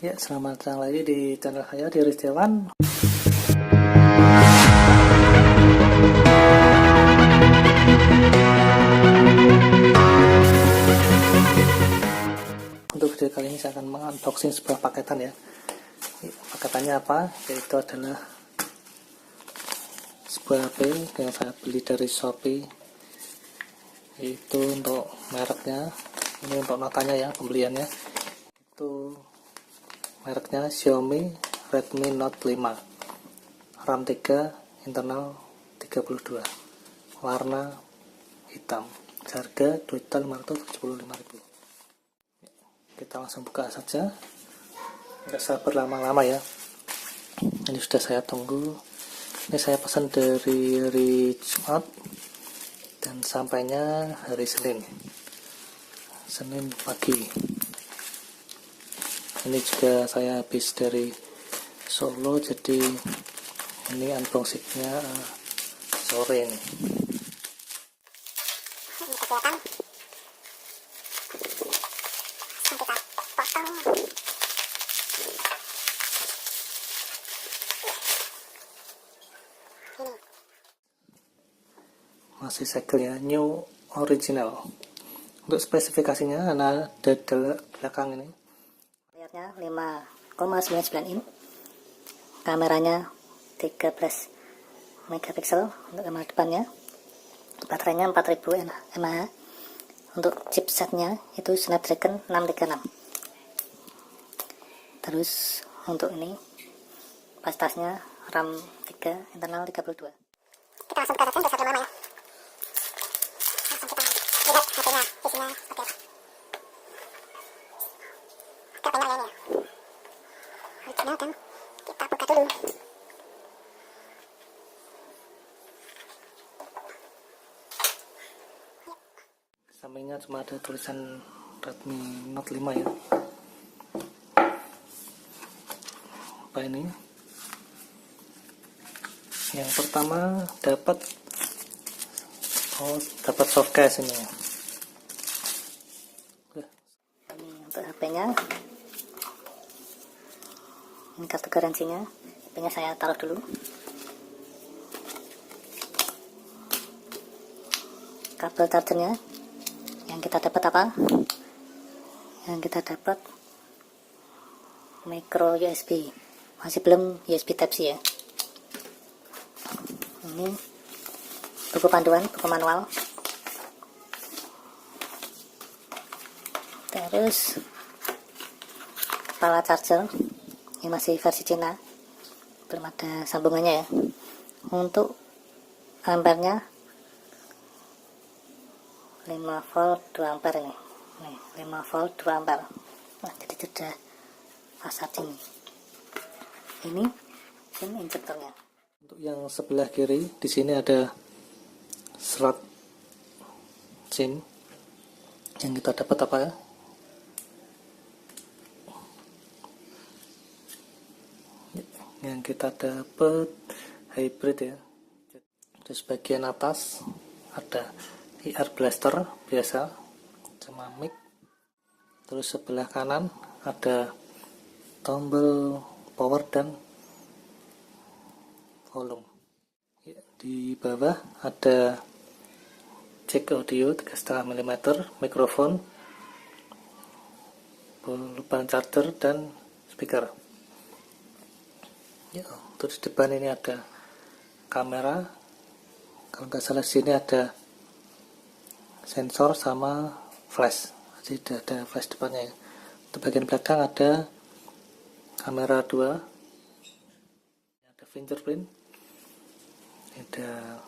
Ya, selamat datang lagi di channel saya, di Rizdewan. Untuk video kali ini saya akan mengunboxing sebuah paketan ya. Paketannya apa? Yaitu adalah sebuah HP yang saya beli dari Shopee. Itu untuk mereknya, ini untuk notanya ya, pembeliannya. Itu mereknya Xiaomi Redmi Note 5, RAM 3, internal 32, warna hitam, harga Rp2.575.000. Kita langsung buka saja, nggak usah berlama-lama ya. Ini sudah saya tunggu. Ini saya pesan dari hari Jumat dan sampainya hari Senin pagi. Ini juga saya habis dari Solo, jadi ini unboxingnya sore ini. Masih segel ya, new original. Untuk spesifikasinya ada di belakang ini. Layarnya 5,99 in, kameranya 13 megapiksel untuk kamera depannya, baterainya 4000 mAh. Untuk chipsetnya itu Snapdragon 636. Terus untuk ini kapasitasnya RAM 3, internal 32. Kita langsung buka saja, nggak usah lama ya. Langsung kita lihat HP-nya, isinya seperti apa. Kita panel ya ini ya, original, dan kita buka dulu. Sampingnya cuma ada tulisan Redmi Note 5 ya. Apa ini? Yang pertama dapat soft case ini. Ini untuk HP-nya. Ini kartu garansinya. HP-nya saya taruh dulu. Kabel chargernya. Yang kita dapat apa? Yang kita dapat micro USB. Masih belum USB Type-C ya. Ini buku panduan, buku manual. Terus kepala charger. Ini masih versi Cina, belum ada sambungannya ya. Untuk ampernya 5 volt 2 ampere ini. Nih, 5 volt 2 ampere. Nah, jadi sudah fast charging. Ini injektornya. Untuk yang sebelah kiri di sini ada slot SIM. Yang kita dapat apa ya? Yang kita dapat hybrid ya. Di bagian atas ada IR blaster biasa sama mic. Terus sebelah kanan ada tombol power dan volume. Di bawah ada jack audio 3,5 mm, mikrofon, lubang charger dan speaker. Ya, terus di depan ini ada kamera. Kalau nggak salah sini ada sensor sama flash. Jadi ada flash depannya ya. Untuk bagian belakang ada kamera 2, ada fingerprint, ada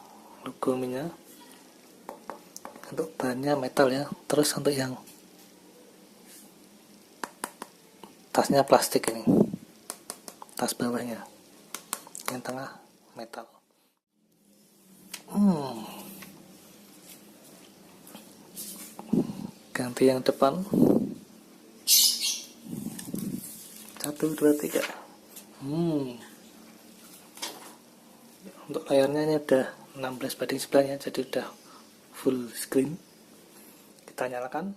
logo minyak. Untuk bahannya metal ya. Terus untuk yang tasnya plastik ini, tas bawahnya, yang tengah metal. Ganti yang depan. 1, 2, 3. Untuk layarnya ini udah 16:9 ya, jadi udah full screen. Kita nyalakan.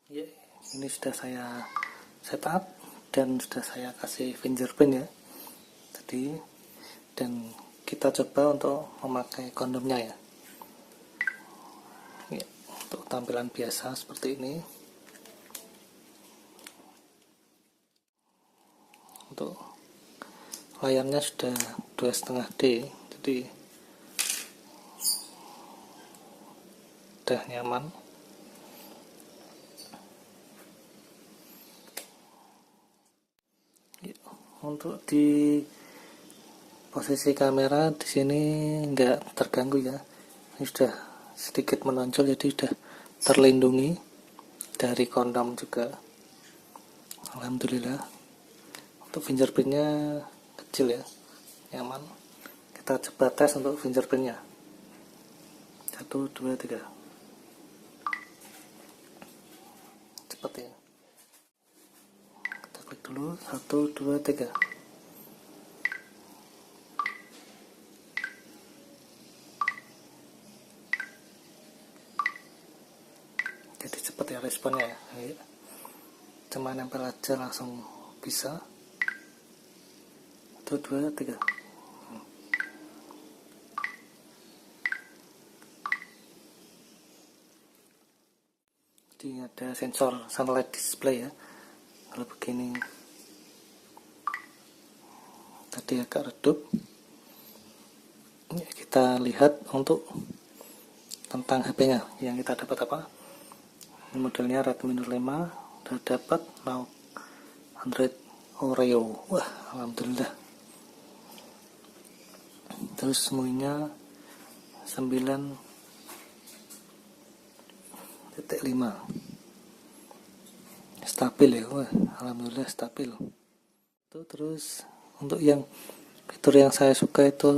Ya, ini sudah saya setup dan sudah saya kasih fingerprint ya tadi, dan kita coba untuk memakai kondomnya ya. Ya, untuk tampilan biasa seperti ini. Untuk layarnya sudah 2,5D, jadi udah nyaman. Untuk di posisi kamera di sini enggak terganggu ya, ini sudah sedikit menonjol, jadi sudah terlindungi dari kondom juga, alhamdulillah. Untuk fingerprintnya kecil ya, nyaman. Kita coba tes untuk fingerprintnya. 1, 2, 3. Cepet ya. Kita klik dulu. 1, 2, 3. Jadi cepet ya responnya ya. Cuma nempel aja langsung bisa. 1, 2, 3. Jadi ada sensor sunlight display ya. Kalau begini tadi agak redup. Ini kita lihat untuk tentang HP-nya yang kita dapat apa. Ini modelnya Redmi Note 5, udah dapat now Android Oreo. Wah, alhamdulillah. Terus semuanya 9.5 stabil ya. Wah, alhamdulillah stabil. Itu terus untuk yang fitur yang saya suka itu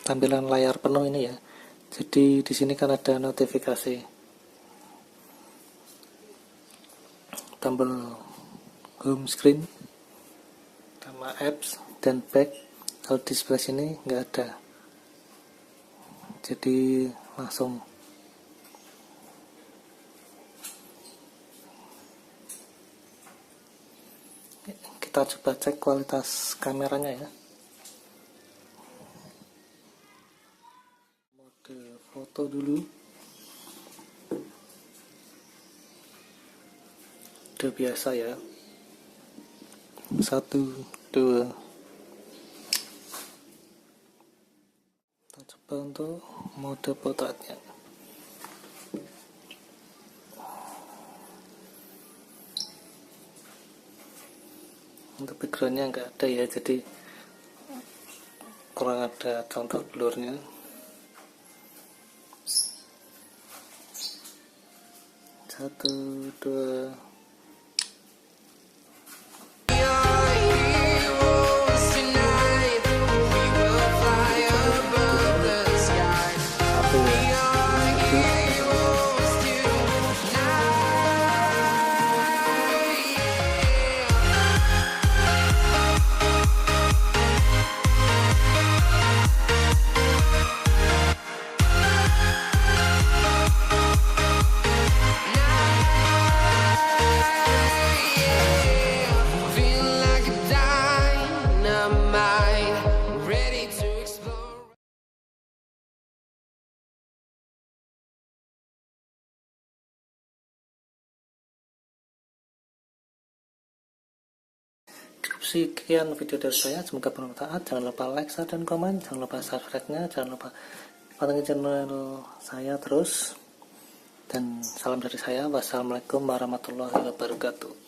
tampilan layar penuh ini ya. Jadi di sini kan ada notifikasi tombol home screen sama apps dan back. Kalau di sebelah sini nggak ada, jadi langsung kita coba cek kualitas kameranya ya. Mode foto dulu, udah biasa ya. 1, 2. Kita coba untuk mode potretnya. Untuk backgroundnya nggak ada ya, jadi kurang ada contoh blurnya. 1, 2. Sekian video dari saya, semoga bermanfaat. Jangan lupa like, share, dan komen. Jangan lupa subscribe-nya. Jangan lupa pantengin channel saya terus. Dan salam dari saya. Wassalamualaikum warahmatullahi wabarakatuh.